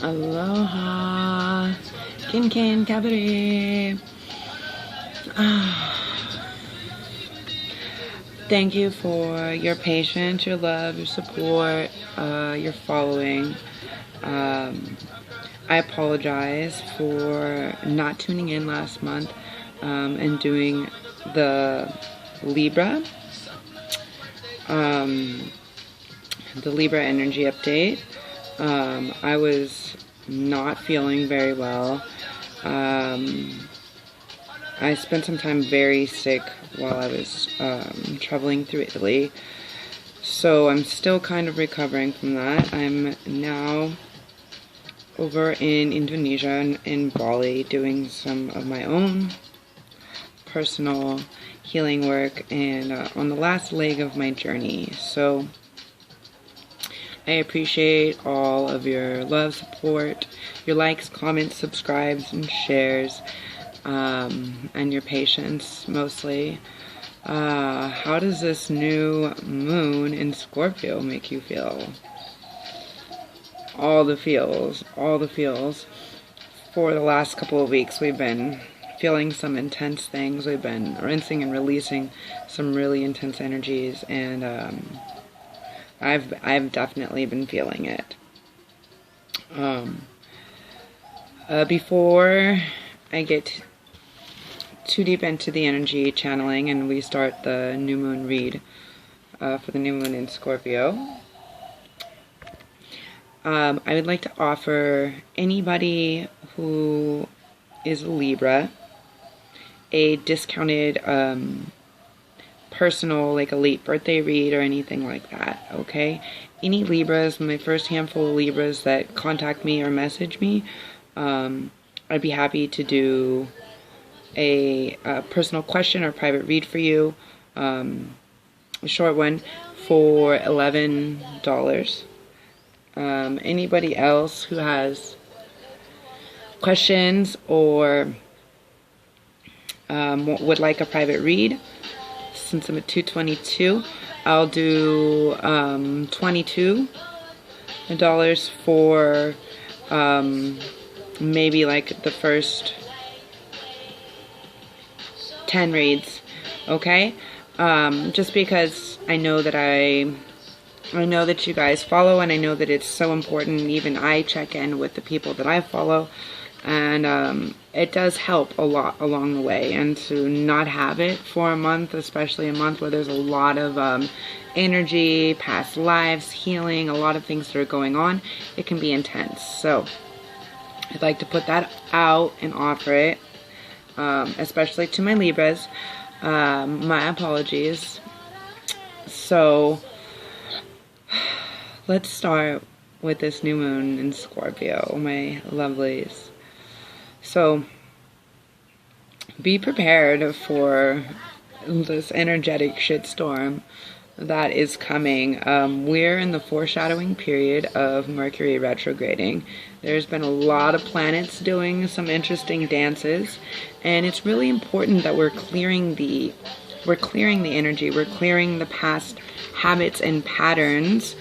Aloha, Kin Kabere. Thank you for your patience, your love, your support, your following. I apologize for not tuning in last month and doing the Libra, energy update. I was not feeling very well. I spent some time very sick while I was traveling through Italy, so I'm still kind of recovering from that. I'm now over in Indonesia and in Bali doing some of my own personal healing work and on the last leg of my journey. So I appreciate all of your love, support, your likes, comments, subscribes, and shares, and your patience mostly. How does this new moon in Scorpio make you feel? All the feels. For the last couple of weeks we've been feeling some intense things. We've been rinsing and releasing some really intense energies, and I've definitely been feeling it. Before I get too deep into the energy channeling and we start the new moon read for the new moon in Scorpio, I would like to offer anybody who is a Libra a discounted personal, like a late birthday read or anything like that, okay? Any Libras, my first handful of Libras that contact me or message me, I'd be happy to do a personal question or private read for you, a short one, for $11. Anybody else who has questions or would like a private read, since I'm at 222, I'll do $22 for maybe like the first 10 reads, okay? Just because I know that I know that you guys follow, and I know that it's so important. Even I check in with the people that I follow, and it does help a lot along the way. And to not have it for a month, especially a month where there's a lot of energy, past lives, healing, a lot of things that are going on, it can be intense. So I'd like to put that out and offer it, especially to my Libras. My apologies. So let's start with this new moon in Scorpio, my lovelies. So be prepared for this energetic shitstorm that is coming. We're in the foreshadowing period of Mercury retrograding. There's been a lot of planets doing some interesting dances, and it's really important that we're clearing the energy, we're clearing the past habits and patterns,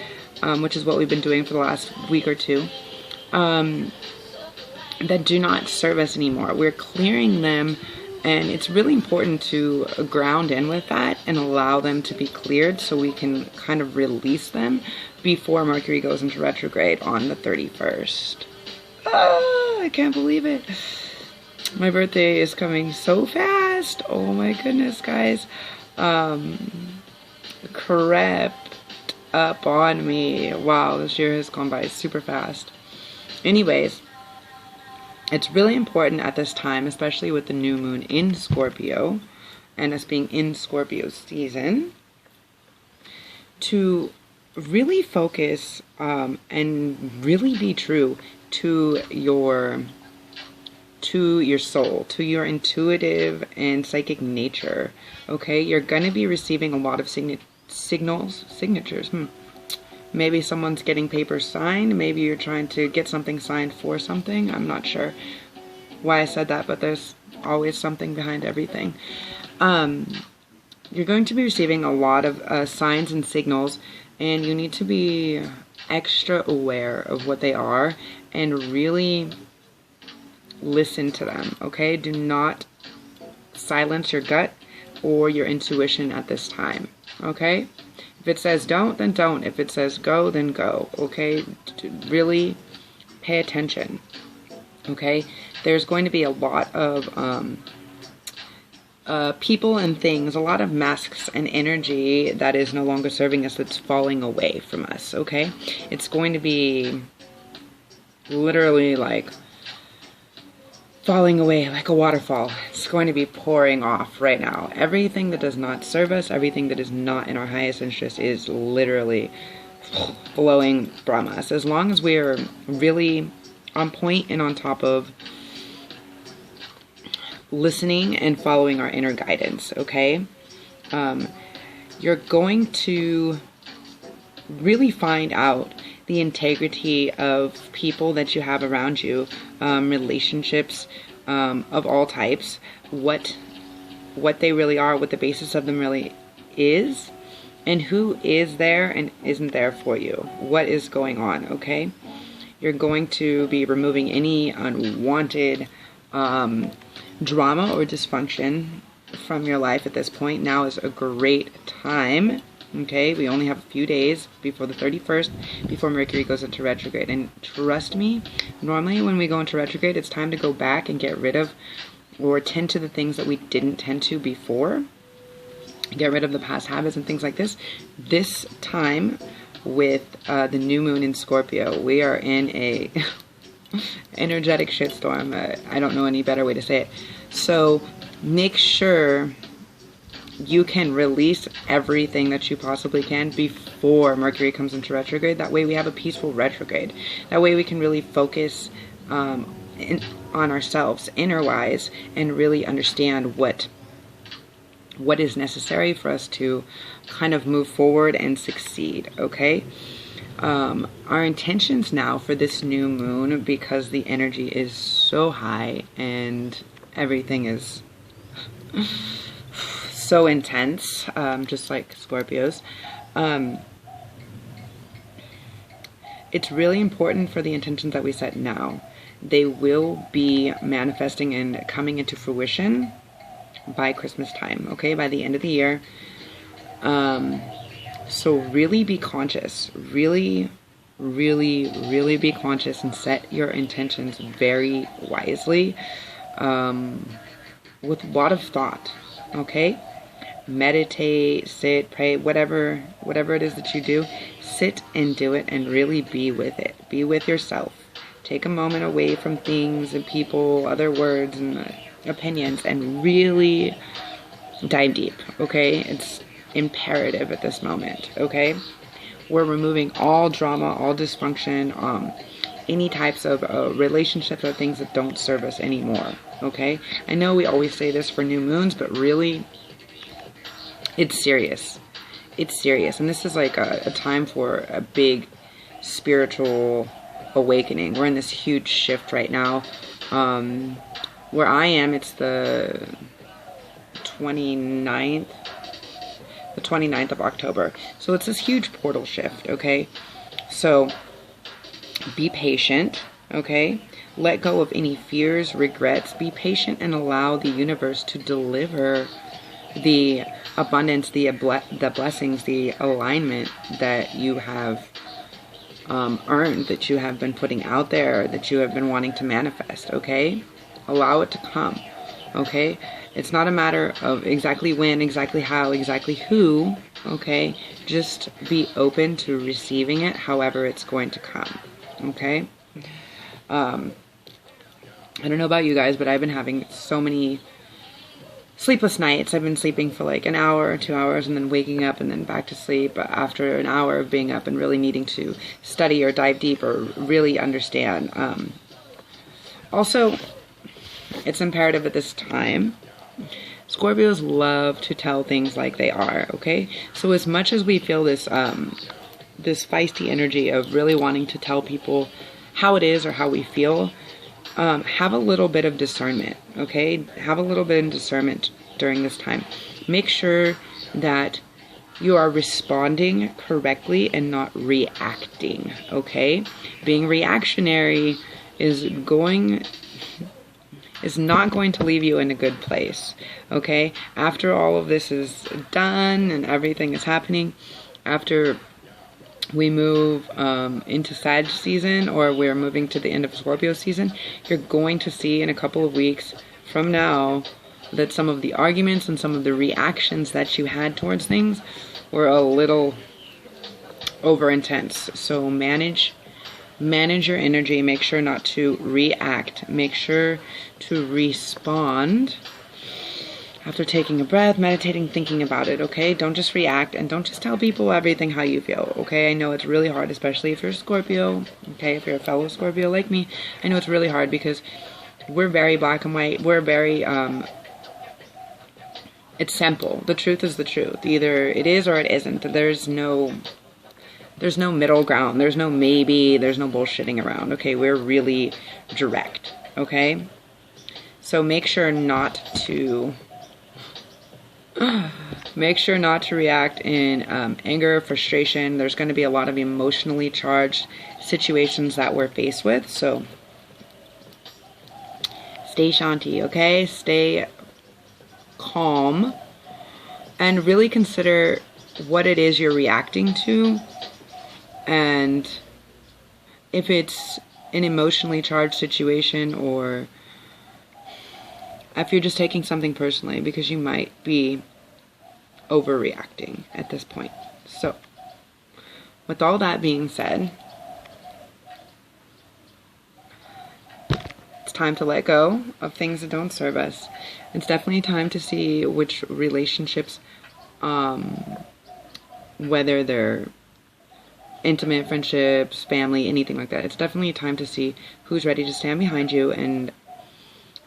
which is what we've been doing for the last week or two, that do not serve us anymore. We're clearing them, and it's really important to ground in with that and allow them to be cleared so we can kind of release them before Mercury goes into retrograde on the 31st. I can't believe it. My birthday is coming so fast. Oh my goodness, guys. Crept up on me. Wow, this year has gone by super fast. Anyways, it's really important at this time, especially with the new moon in Scorpio and us being in Scorpio season, to really focus and really be true to your soul, to your intuitive and psychic nature. Okay, you're going to be receiving a lot of signatures. Maybe someone's getting papers signed. Maybe you're trying to get something signed for something. I'm not sure why I said that, but there's always something behind everything. You're going to be receiving a lot of signs and signals, and you need to be extra aware of what they are and really listen to them, okay? Do not silence your gut or your intuition at this time, okay? If it says don't, then don't. If it says go, then go, okay? Really pay attention, okay? There's going to be a lot of people and things, a lot of masks and energy that is no longer serving us, that's falling away from us, okay? It's going to be literally like falling away like a waterfall. It's going to be pouring off right now. Everything that does not serve us, everything that is not in our highest interest is literally flowing from us. As long as we are really on point and on top of listening and following our inner guidance, okay? You're going to really find out the integrity of people that you have around you, relationships of all types, what they really are, what the basis of them really is, and who is there and isn't there for you. What is going on, okay? You're going to be removing any unwanted drama or dysfunction from your life at this point. Now is a great time. Okay, we only have a few days before the 31st, before Mercury goes into retrograde. And trust me, normally when we go into retrograde, it's time to go back and get rid of or tend to the things that we didn't tend to before. Get rid of the past habits and things like this. This time with the new moon in Scorpio, we are in a energetic shitstorm. I don't know any better way to say it. So make sure you can release everything that you possibly can before Mercury comes into retrograde. That way we have a peaceful retrograde. That way we can really focus on ourselves inner-wise and really understand what is necessary for us to kind of move forward and succeed, okay? Our intentions now for this new moon, because the energy is so high and everything is so intense, just like Scorpios. It's really important for the intentions that we set now. They will be manifesting and coming into fruition by Christmas time, okay? By the end of the year. So really be conscious. Really be conscious and set your intentions very wisely, with a lot of thought, okay? Meditate, sit, pray, whatever it is that you do, sit and do it and really be with it. Be with yourself. Take a moment away from things and people, other words and opinions, and really dive deep, okay? It's imperative at this moment, okay? We're removing all drama, all dysfunction, any types of relationships or things that don't serve us anymore, okay? I know we always say this for new moons, but really, it's serious. It's serious. And this is like a time for a big spiritual awakening. We're in this huge shift right now. Where I am, it's the 29th of October. So it's this huge portal shift, okay? So be patient, okay? Let go of any fears, regrets. Be patient and allow the universe to deliver the abundance, the blessings, the alignment that you have earned, that you have been putting out there, that you have been wanting to manifest, okay? Allow it to come, okay? It's not a matter of exactly when, exactly how, exactly who, okay? Just be open to receiving it however it's going to come, okay? I don't know about you guys, but I've been having so many sleepless nights. I've been sleeping for like an hour or 2 hours and then waking up and then back to sleep after an hour of being up and really needing to study or dive deep or really understand. Also, it's imperative at this time. Scorpios love to tell things like they are, okay? So as much as we feel this this feisty energy of really wanting to tell people how it is or how we feel, have a little bit of discernment, okay? Have a little bit of discernment during this time. Make sure that you are responding correctly and not reacting, okay? Being reactionary is not going to leave you in a good place, okay? After all of this is done and everything is happening, after we move into Sag season, or we're moving to the end of Scorpio season, you're going to see in a couple of weeks from now that some of the arguments and some of the reactions that you had towards things were a little over intense. So manage your energy. Make sure not to react. Make sure to respond after taking a breath, meditating, thinking about it, okay? Don't just react, and don't just tell people everything how you feel, okay? I know it's really hard, especially if you're a Scorpio, okay? If you're a fellow Scorpio like me, I know it's really hard because we're very black and white. We're very, it's simple. The truth is the truth. Either it is or it isn't. There's no middle ground. There's no maybe. There's no bullshitting around, okay? We're really direct, okay? So make sure not to react in anger, frustration. There's going to be a lot of emotionally charged situations that we're faced with. So stay shanti, okay? Stay calm and really consider what it is you're reacting to, and if it's an emotionally charged situation, or if you're just taking something personally, because you might be overreacting at this point. So with all that being said, it's time to let go of things that don't serve us. It's definitely time to see which relationships, whether they're intimate friendships, family, anything like that. It's definitely time to see who's ready to stand behind you, and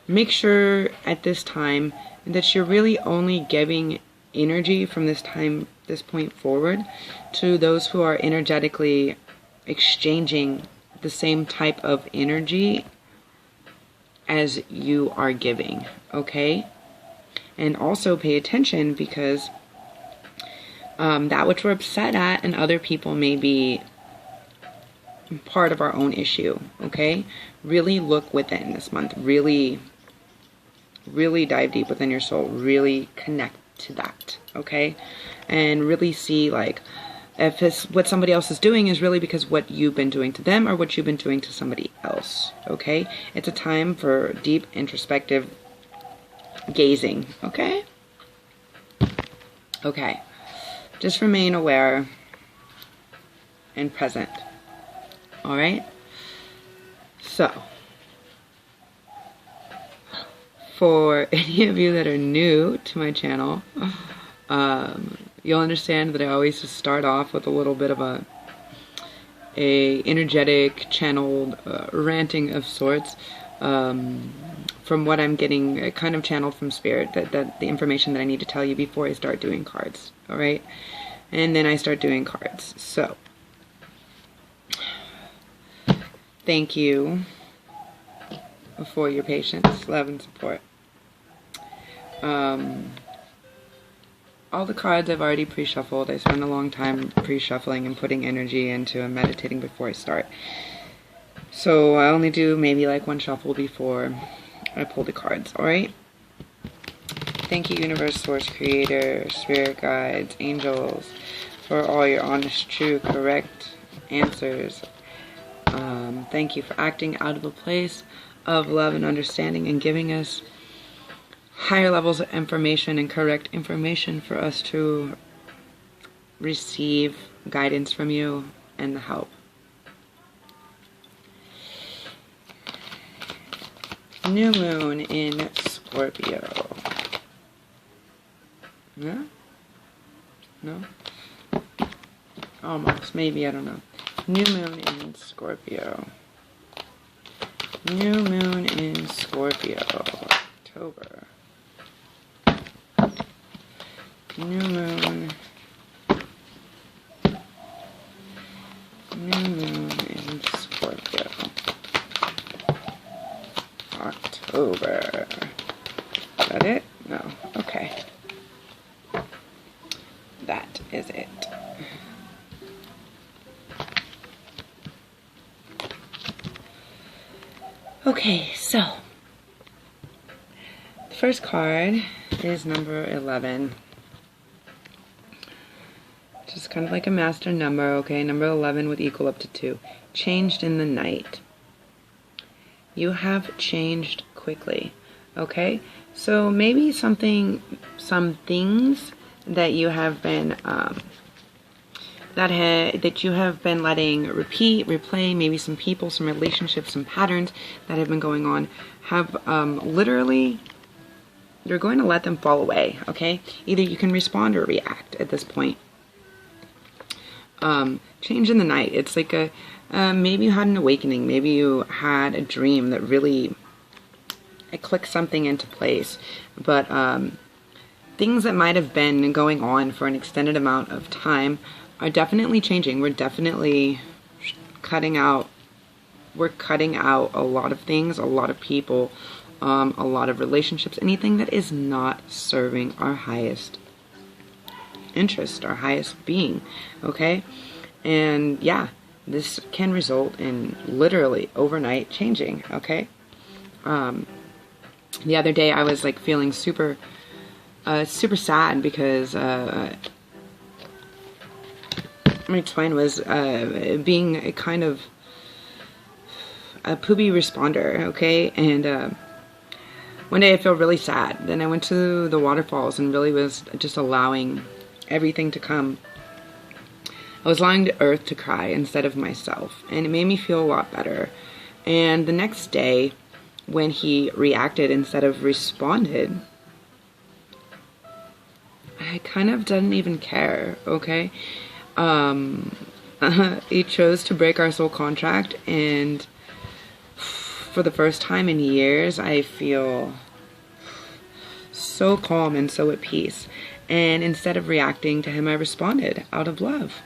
make sure at this time that you're really only giving energy from this point forward to those who are energetically exchanging the same type of energy as you are giving, okay? And also pay attention, because that which we're upset at and other people may be part of our own issue, okay? Really look within this month. Really dive deep within your soul. Really connect to that, okay? And really see, like, if what somebody else is doing is really because what you've been doing to them or what you've been doing to somebody else, okay? It's a time for deep introspective gazing, okay? Okay. Just remain aware and present, all right? So, for any of you that are new to my channel, you'll understand that I always just start off with a little bit of a energetic, channeled ranting of sorts. From what I'm getting, kind of channeled from spirit, that the information that I need to tell you before I start doing cards, all right? And then I start doing cards. So, thank you for your patience, love, and support. All the cards I've already pre-shuffled. I spend a long time pre-shuffling and putting energy into and meditating before I start. So I only do maybe like one shuffle before I pull the cards, alright? Thank you, Universe, Source, Creator, Spirit Guides, Angels, for all your honest, true, correct answers. Thank you for acting out of a place of love and understanding and giving us higher levels of information and correct information for us to receive guidance from you and the help. New moon in Scorpio. Yeah? No? Almost. Maybe. I don't know. New moon in Scorpio. New moon in Scorpio. October. New moon. New moon in Scorpio. October. Is that it? No. Okay. That is Okay, so the first card is number 11. Just kind of like a master number, okay? Number 11 would equal up to 2. Changed in the night. You have changed quickly, okay? So maybe some things that you have been that you have been letting replay, maybe some people, some relationships, some patterns that have been going on have literally, you're going to let them fall away, okay? Either you can respond or react at this point. Change in the night. It's like a, maybe you had an awakening. Maybe you had a dream that really, it clicked something into place. But things that might have been going on for an extended amount of time are definitely changing. We're definitely cutting out a lot of things, a lot of people, a lot of relationships, anything that is not serving our highest interest, our highest being, okay? And yeah, this can result in literally overnight changing, okay? The other day I was like feeling super sad because my twin was being a kind of a poopy responder, okay? And one day I felt really sad. Then I went to the waterfalls and really was just allowing everything to come. I was allowing the earth to cry instead of myself, and it made me feel a lot better. And the next day, when he reacted instead of responded, I kind of didn't even care, okay? He chose to break our soul contract, and for the first time in years, I feel so calm and so at peace. And instead of reacting to him, I responded out of love.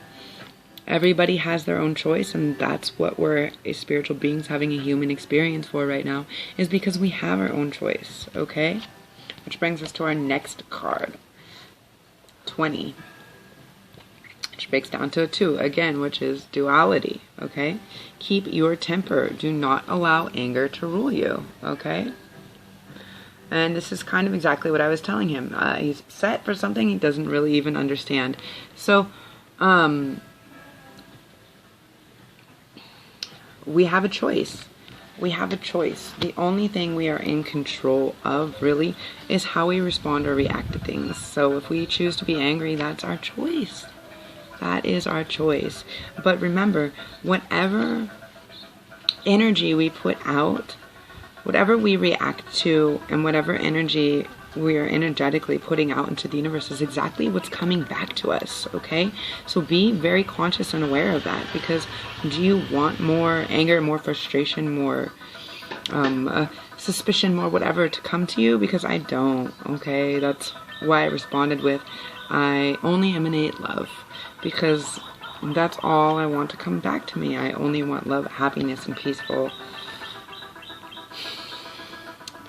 Everybody has their own choice, and that's what we're as spiritual beings having a human experience for right now, is because we have our own choice, okay? Which brings us to our next card, 20. Which breaks down to a 2, again, which is duality, okay? Keep your temper. Do not allow anger to rule you, okay? And this is kind of exactly what I was telling him. He's upset for something he doesn't really even understand. So, we have a choice. We have a choice. The only thing we are in control of, really, is how we respond or react to things. So if we choose to be angry, that's our choice. That is our choice. But remember, whatever energy we put out, whatever we react to, and whatever energy we are energetically putting out into the universe is exactly what's coming back to us, okay? So be very conscious and aware of that, because do you want more anger, more frustration, more suspicion, more whatever to come to you? Because I don't, okay? That's why I responded with, I only emanate love, because that's all I want to come back to me. I only want love, happiness, and peaceful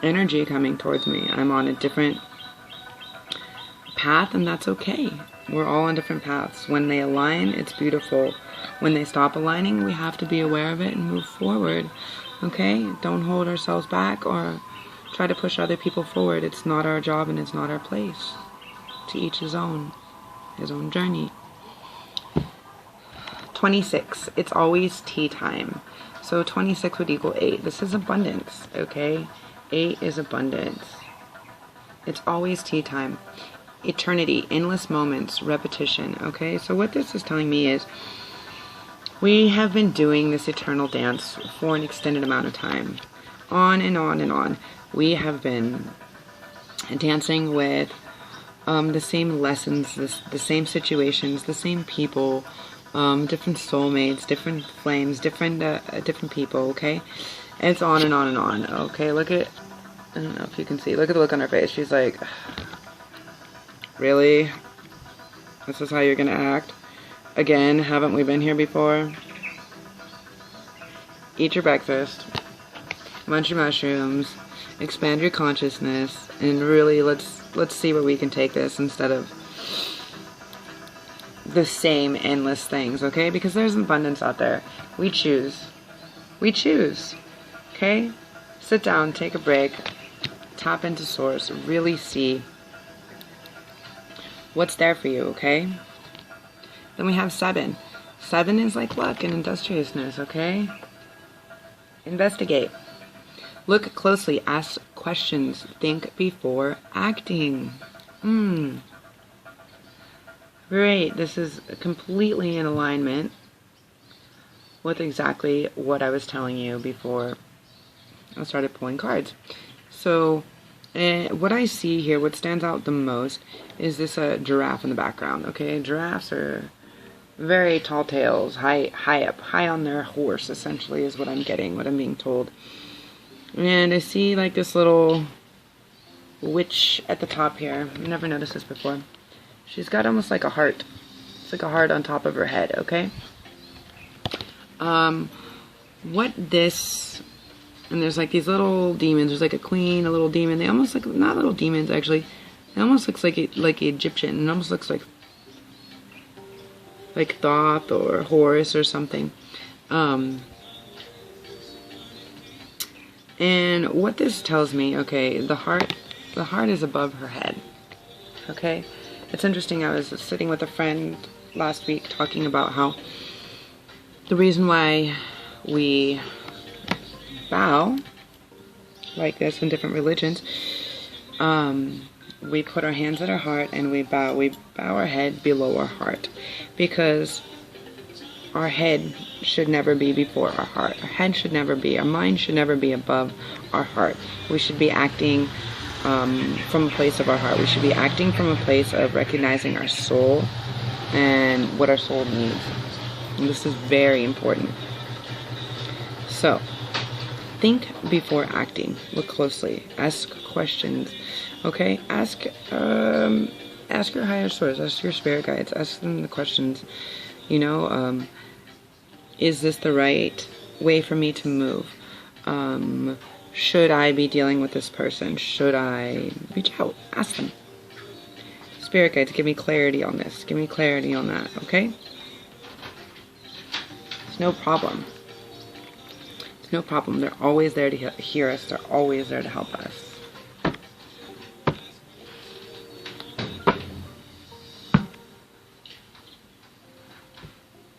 energy coming towards me. I'm on a different path, and that's okay. We're all on different paths. When they align, it's beautiful. When they stop aligning, we have to be aware of it and move forward, okay? Don't hold ourselves back or try to push other people forward. It's not our job and it's not our place. To each his own journey. 26. It's always tea time. So 26 would equal 8. This is abundance, okay? 8 is abundance. It's always tea time. Eternity, endless moments, repetition, okay? So what this is telling me is we have been doing this eternal dance for an extended amount of time. On and on and on. We have been dancing with the same lessons, the same situations, the same people, different soulmates, different flames, different people, okay? It's on and on and on, okay? Look at, I don't know if you can see, look at the look on her face. She's like, really? This is how you're gonna act? Again, haven't we been here before? Eat your breakfast, munch your mushrooms, expand your consciousness, and really let's see where we can take this instead of the same endless things, okay? Because there's abundance out there. We choose. We choose. Okay? sit down, take a break, tap into source, really see what's there for you, okay? Then we have 7. 7 is like luck and industriousness, okay? Investigate. Look closely, ask questions, think before acting. Great, this is completely in alignment with exactly what I was telling you before I started pulling cards. So, what I see here, what stands out the most, is this giraffe in the background, okay? Giraffes are very tall tales, high up, high on their horse, essentially, is what I'm getting, what I'm being told. And I see like this little witch at the top here. I never noticed this before. She's got almost like a heart. It's like a heart on top of her head, okay? What this... And there's like these little demons. There's like a queen, a little demon. They almost look, not little demons actually. It almost looks like Egyptian. It almost looks like Thoth or Horus or something. And what this tells me, okay, the heart is above her head. Okay, it's interesting. I was sitting with a friend last week talking about how the reason why we bow like this in different religions, we put our hands at our heart and we bow our head below our heart, because our head should never be before our heart. Our head should never be, our mind should never be above our heart. We should be acting from a place of our heart. We should be acting from a place of recognizing our soul and what our soul needs. And this is very important. So, think before acting. Look closely. Ask questions. Okay? Ask your higher source. Ask your spirit guides. Ask them the questions. You know, is this the right way for me to move? Should I be dealing with this person? Should I reach out? Ask them. Spirit guides, give me clarity on this. Give me clarity on that. Okay? It's no problem. It's no problem. They're always there to hear us. They're always there to help us.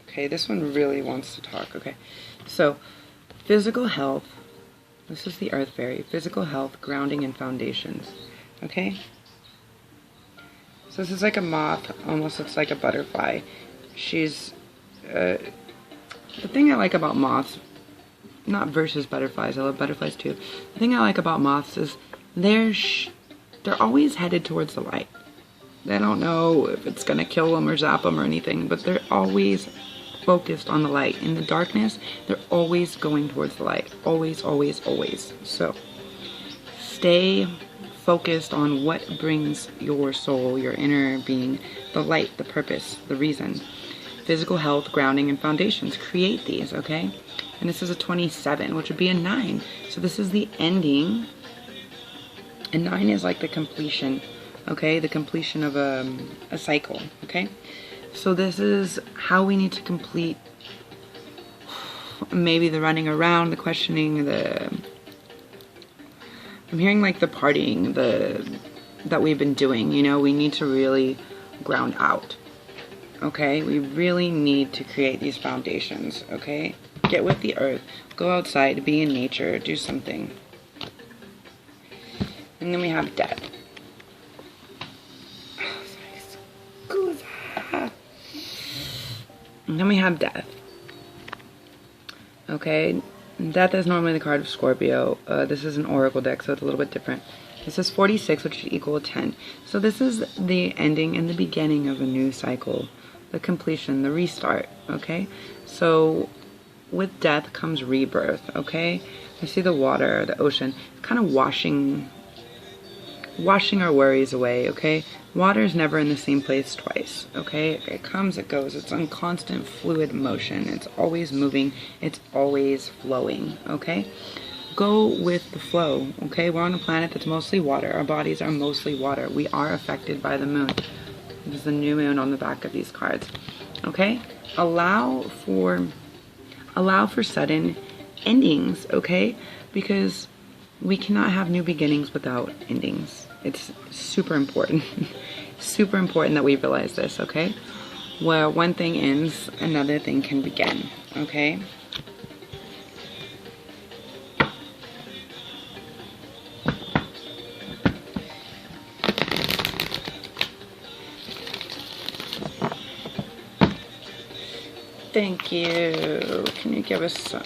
Okay, this one really wants to talk. Okay, so physical health. This is the Earth Fairy. Physical health, grounding, and foundations. Okay? So this is like a moth. Almost looks like a butterfly. She's... the thing I like about moths, not versus butterflies, I love butterflies too. The thing I like about moths is they're always headed towards the light. They don't know if it's going to kill them or zap them or anything, but they're always focused on the light. In the darkness, they're always going towards the light. Always, always, always. So, stay focused on what brings your soul, your inner being, the light, the purpose, the reason. Physical health, grounding, and foundations. Create these, okay? And this is a 27, which would be a 9. So this is the ending. And 9 is like the completion, okay? The completion of a cycle, okay? So this is how we need to complete maybe the running around, the questioning, I'm hearing like the partying, that we've been doing, you know, we need to really ground out, okay? We really need to create these foundations, okay? Get with the earth, go outside, be in nature, do something. And then we have death. And then we have death. Okay, death is normally the card of Scorpio. This is an oracle deck, so it's a little bit different. This is 46, which should equal 10. So this is the ending and the beginning of a new cycle. The completion, the restart, okay? So with death comes rebirth, okay? I see the water, the ocean, kind of washing our worries away, okay? Water is never in the same place twice, okay? It comes, it goes. It's on constant fluid motion. It's always moving. It's always flowing, okay? Go with the flow, okay? We're on a planet that's mostly water. Our bodies are mostly water. We are affected by the moon. There's the new moon on the back of these cards, okay? Allow for sudden endings, okay? Because we cannot have new beginnings without endings. It's super important. Super important that we realize this, okay? Where one thing ends, another thing can begin, okay? Thank you. Can you give us some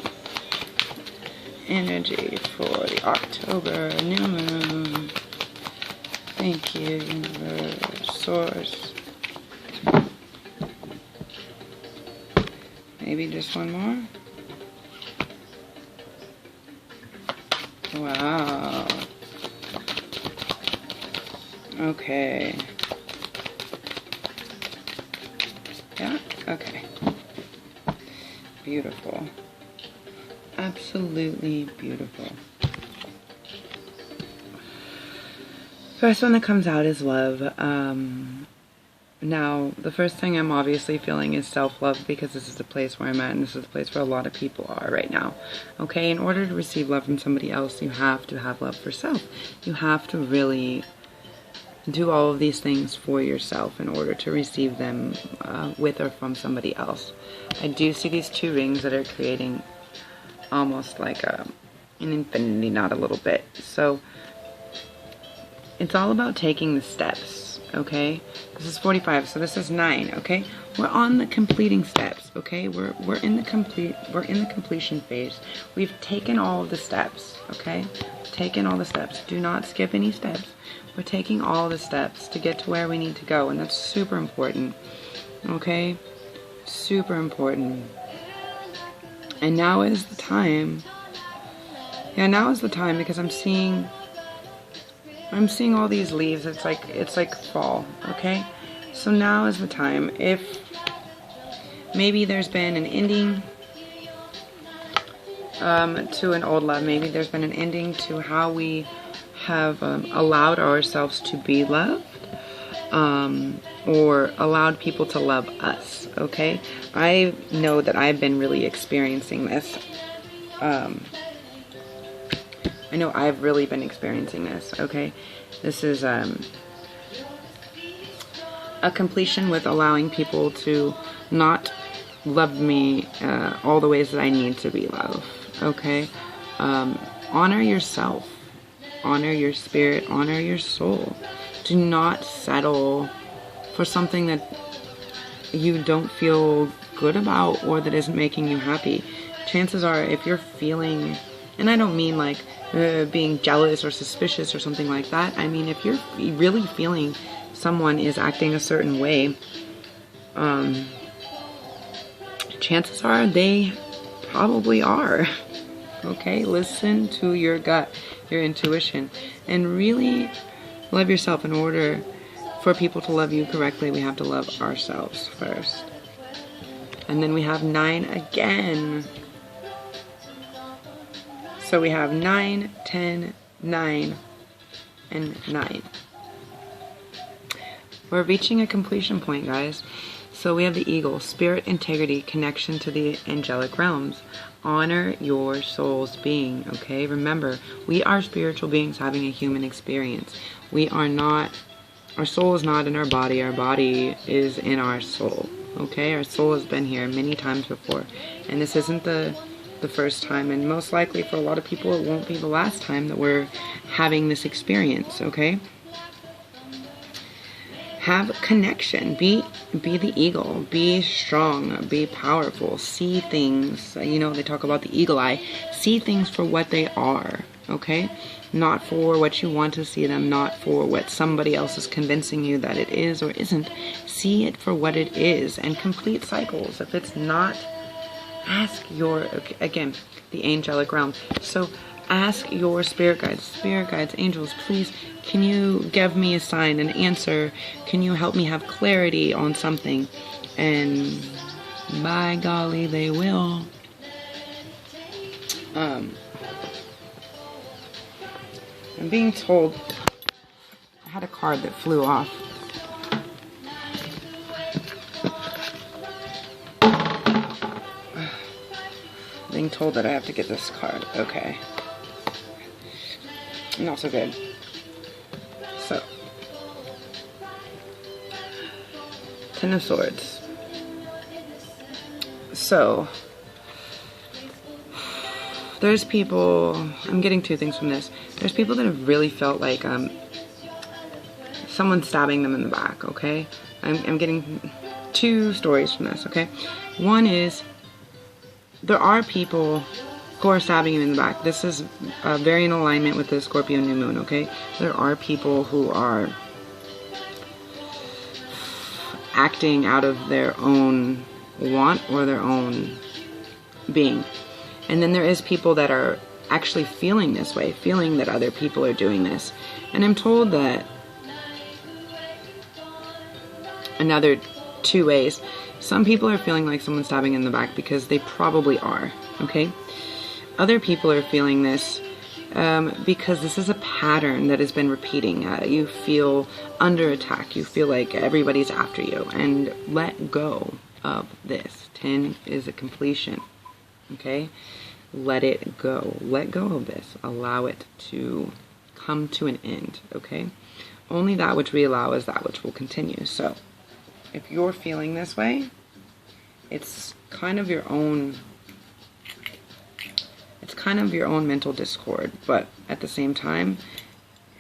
energy for the October new moon? Thank you, universe, source. Maybe just one more. Wow. Okay. Yeah? Okay. Beautiful. Absolutely beautiful. First one that comes out is love. Now, the first thing I'm obviously feeling is self-love, because this is the place where I'm at, and this is the place where a lot of people are right now. Okay, in order to receive love from somebody else, you have to have love for self. You have to really do all of these things for yourself in order to receive them with or from somebody else. I do see these two rings that are creating almost like an infinity knot a little bit. So it's all about taking the steps, okay? This is 45, so this is 9, okay? We're on the completing steps, okay? We're in the completion phase. We've taken all of the steps, okay? Taken all the steps. Do not skip any steps. We're taking all the steps to get to where we need to go, and that's super important, okay? Super important. And now is the time. Yeah, now is the time, because I'm seeing all these leaves. It's like fall, okay? So now is the time. If maybe there's been an ending to an old love, maybe there's been an ending to how we have allowed ourselves to be loved, or allowed people to love us, okay? I know that I've been really experiencing this. I know I've really been experiencing this, okay? This is a completion with allowing people to not love me all the ways that I need to be loved, okay? Honor yourself. Honor your spirit. Honor your soul. Do not settle for something that you don't feel good about or that isn't making you happy. Chances are, if you're feeling, and I don't mean like being jealous or suspicious or something like that. I mean, if you're really feeling someone is acting a certain way, chances are they probably are. Okay, listen to your gut, your intuition, and really love yourself. In order for people to love you correctly, we have to love ourselves first. And then we have 9 again. So we have 9, 10, 9, and 9. We're reaching a completion point, guys. So we have the eagle, spirit, integrity, connection to the angelic realms. Honor your soul's being, okay? Remember, we are spiritual beings having a human experience. We are not, our soul is not in our body is in our soul, okay? Our soul has been here many times before, and this isn't the first time, and most likely for a lot of people it won't be the last time that we're having this experience, okay? Have connection. Be the eagle. Be strong. Be powerful. See things. You know, they talk about the eagle eye. See things for what they are, okay? Not for what you want to see them. Not for what somebody else is convincing you that it is or isn't. See it for what it is and complete cycles. If it's not, ask your, again, the angelic realm. So ask your spirit guides, angels, please, can you give me a sign, an answer? Can you help me have clarity on something? And by golly, they will. I'm being told, I had a card that flew off. Being told that I have to get this card. Okay. not so good. So, Ten of Swords. So, there's people, I'm getting two things from this. There's people that have really felt like someone stabbing them in the back, okay? I'm getting two stories from this, okay? One is, there are people who are stabbing you in the back. This is very in alignment with the Scorpio new moon, okay? There are people who are acting out of their own want or their own being. And then there is people that are actually feeling this way, feeling that other people are doing this. And I'm told that another two ways. Some people are feeling like someone's stabbing in the back because they probably are, okay? Other people are feeling this because this is a pattern that has been repeating. You feel under attack. You feel like everybody's after you. And let go of this. 10 is a completion, okay? Let it go. Let go of this. Allow it to come to an end, okay? Only that which we allow is that which will continue. So, if you're feeling this way, it's kind of your own mental discord. But at the same time,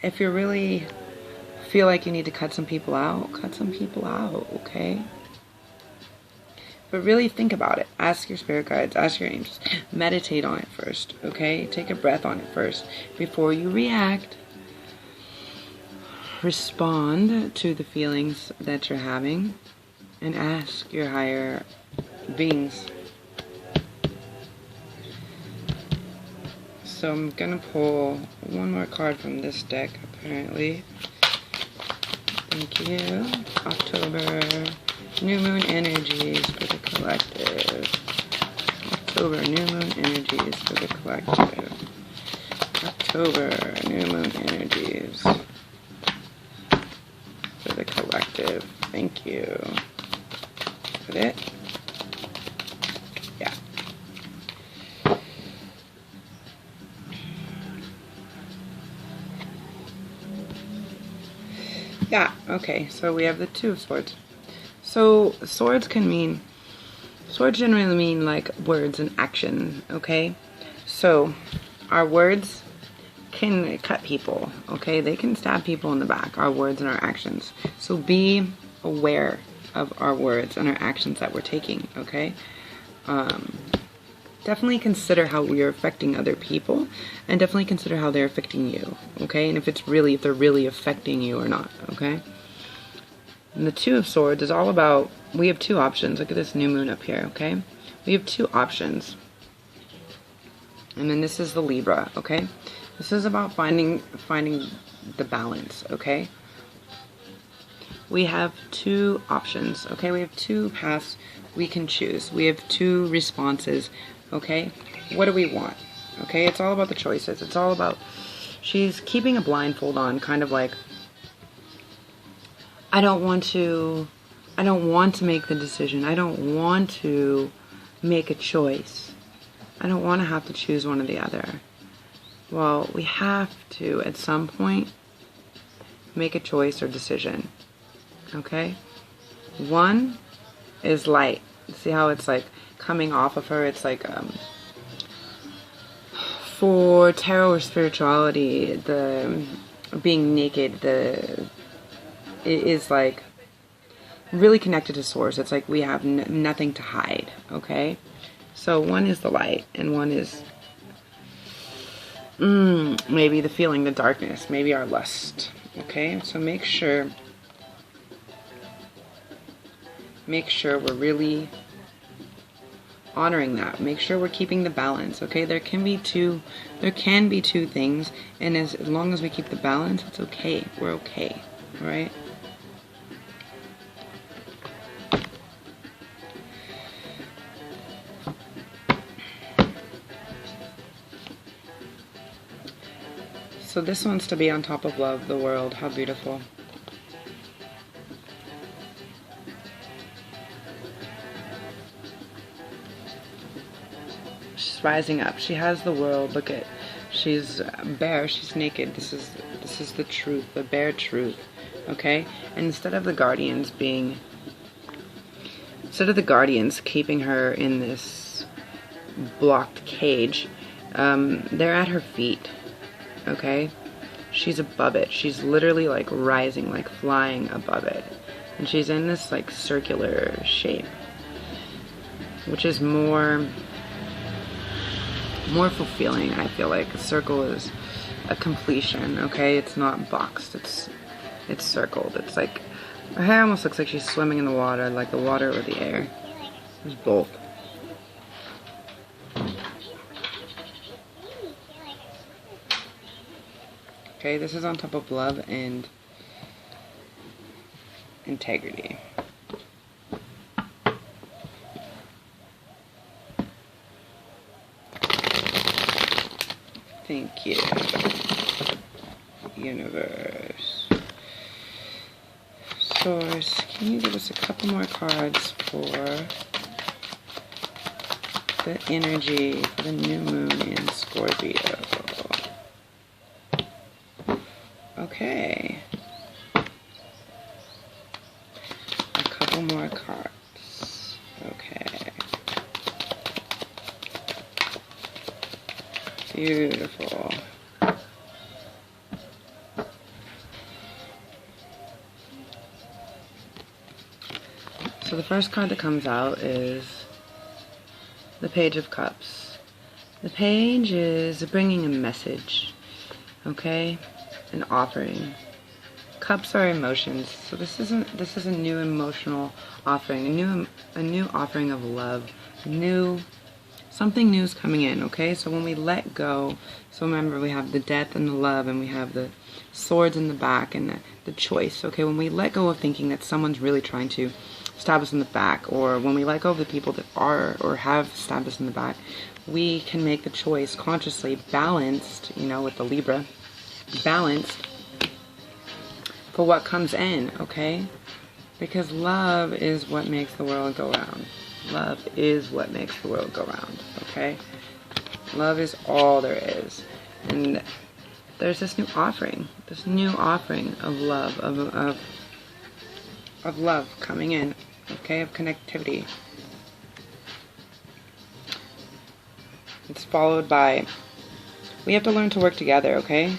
if you really feel like you need to cut some people out, okay? But really think about it. Ask your spirit guides, ask your angels. Meditate on it first, okay? Take a breath on it first before you react. Respond to the feelings that you're having and ask your higher beings. So I'm gonna pull one more card from this deck, apparently. Thank you. October, new moon energies for the collective. October, new moon energies for the collective. October, new moon energies for the collective. Thank you. Is that it? Yeah. Yeah, okay, so we have the Two of Swords. So, swords generally mean like words and action, okay? So, our words can cut people, okay? They can stab people in the back, our words and our actions. So be aware of our words and our actions that we're taking, okay? Definitely consider how we are affecting other people, and definitely consider how they're affecting you, okay? And if they're really affecting you or not, okay? And the Two of Swords is all about, we have two options. Look at this new moon up here, okay? We have two options. And then this is the Libra, okay? This is about finding the balance, okay? We have two options, okay? We have two paths we can choose. We have two responses, okay? What do we want? Okay, it's all about the choices. It's all about, she's keeping a blindfold on, kind of like, I don't want to make the decision. I don't want to make a choice. I don't want to have to choose one or the other. Well, we have to, at some point, make a choice or decision. Okay? One is light. See how it's like coming off of her? It's like, for tarot or spirituality, the being naked, it is like really connected to source. It's like we have nothing to hide, okay? So one is the light, and one is maybe the feeling, the darkness, maybe our lust, okay? So make sure we're really honoring that. Make sure we're keeping the balance, okay? There can be two things, and as long as we keep the balance, it's okay. We're okay, all right? So this wants to be on top of love, the world. How beautiful. She's rising up. She has the world. Look at, she's bare. She's naked. This is the truth, the bare truth. Okay? And instead of the guardians keeping her in this blocked cage, they're at her feet. Okay? She's above it. She's literally like rising, like flying above it. And she's in this like circular shape, which is more fulfilling, I feel like. A circle is a completion, okay? It's not boxed, it's circled. It's like, her hair almost looks like she's swimming in the water, like the water or the air. There's both. Okay, this is on top of love and integrity. Thank you, universe. Source, can you give us a couple more cards for the energy for the new moon in Scorpio? Okay. A couple more cards. Okay. Beautiful. So the first card that comes out is the Page of Cups. The page is bringing a message, okay? An offering. Cups are emotions, so this is a new emotional offering, a new offering of love, something new is coming in, okay? So when we let go, so remember we have the death and the love, and we have the swords in the back and the choice, okay? When we let go of thinking that someone's really trying to stab us in the back, or when we let go of the people that are or have stabbed us in the back, we can make the choice consciously, balanced, you know, with the Libra, balanced for what comes in, okay? Because love is what makes the world go round. Love is what makes the world go round, okay? Love is all there is. And there's this new offering of love, of love coming in, okay? Of connectivity. It's followed by, we have to learn to work together, okay?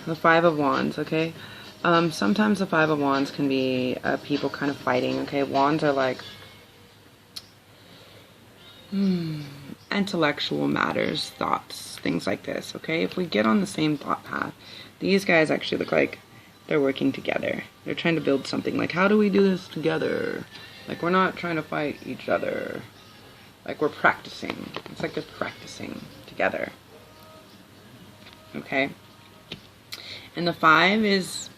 The Five of Wands, okay? Sometimes the Five of Wands can be people kind of fighting, okay? Wands are like intellectual matters, thoughts, things like this, okay? If we get on the same thought path, these guys actually look like they're working together. They're trying to build something. Like, how do we do this together? Like, we're not trying to fight each other. Like, we're practicing. It's like they're practicing together. Okay? And the Five is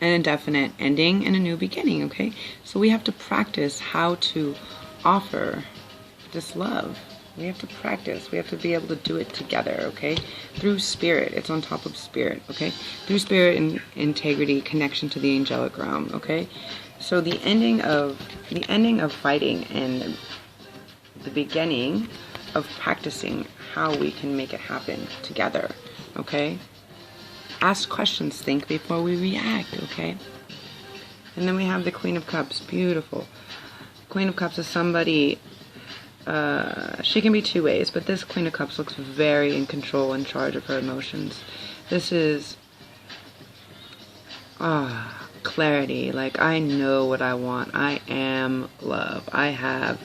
an indefinite ending and a new beginning, okay? So we have to practice how to offer this love. We have to practice. We have to be able to do it together, okay? Through spirit. It's on top of spirit, okay? Through spirit and integrity, connection to the angelic realm, okay? So the ending of fighting and the beginning of practicing how we can make it happen together, okay? Ask questions, think before we react, okay? And then we have the Queen of Cups. Beautiful. Queen of Cups is somebody, she can be two ways, but this Queen of Cups looks very in control, in charge of her emotions. This is clarity. Like, I know what I want. I am love. I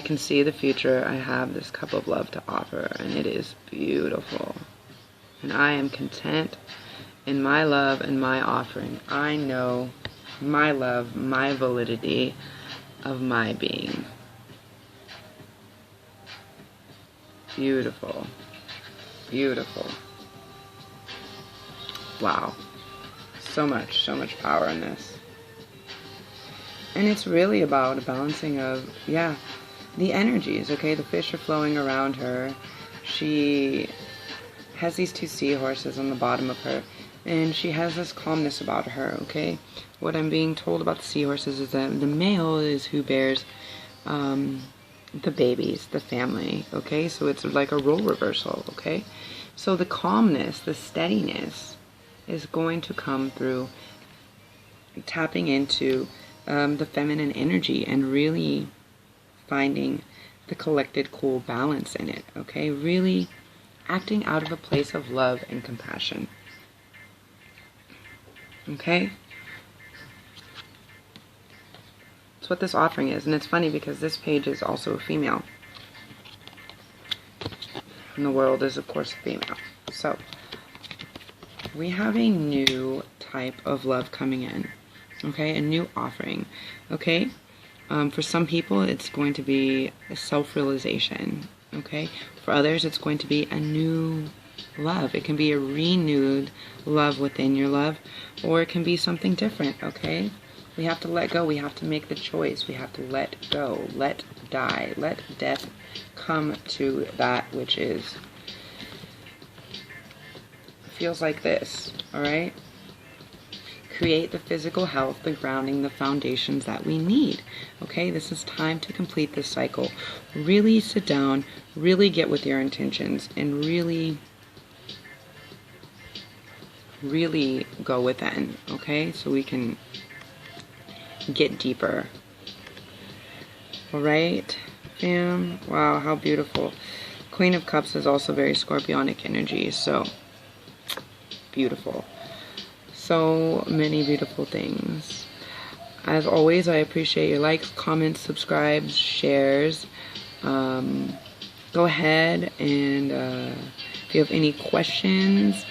can see the future. I have this cup of love to offer, and it is beautiful. And I am content in my love and my offering. I know my love, my validity of my being. Beautiful. Beautiful. Wow. So much power in this. And it's really about a balancing of, the energies, okay? The fish are flowing around her. She has these two seahorses on the bottom of her, and she has this calmness about her, okay? What I'm being told about the seahorses is that the male is who bears the babies, the family, okay? So it's like a role reversal, okay? So the calmness, the steadiness is going to come through tapping into the feminine energy and really finding the collected, cool balance in it, okay? Really acting out of a place of love and compassion, okay? That's what this offering is. And it's funny because this page is also a female. And the world is, of course, female. So, we have a new type of love coming in. Okay? A new offering. Okay? For some people, it's going to be a self-realization. Okay? For others, it's going to be a new love. It can be a renewed love within your love. Or it can be something different. Okay? We have to let go. We have to make the choice. We have to let go. Let die. Let death come to that which is. Feels like this. Alright? Create the physical health, the grounding, the foundations that we need. Okay? This is time to complete this cycle. Really sit down. Really get with your intentions. And really go within. Okay? So we can get deeper. Alright, fam? Wow, how beautiful. Queen of Cups is also very scorpionic energy, so beautiful. So many beautiful things. As always, I appreciate your likes, comments, subscribes, shares. Go ahead and if you have any questions,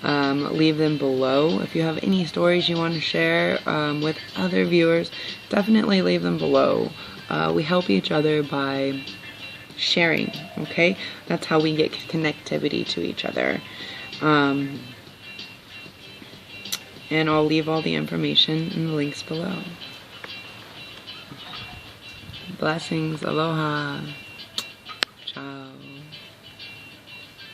leave them below. If you have any stories you want to share with other viewers, definitely leave them below. We help each other by sharing, okay? That's how we get connectivity to each other. And I'll leave all the information in the links below. Blessings. Aloha. Ciao.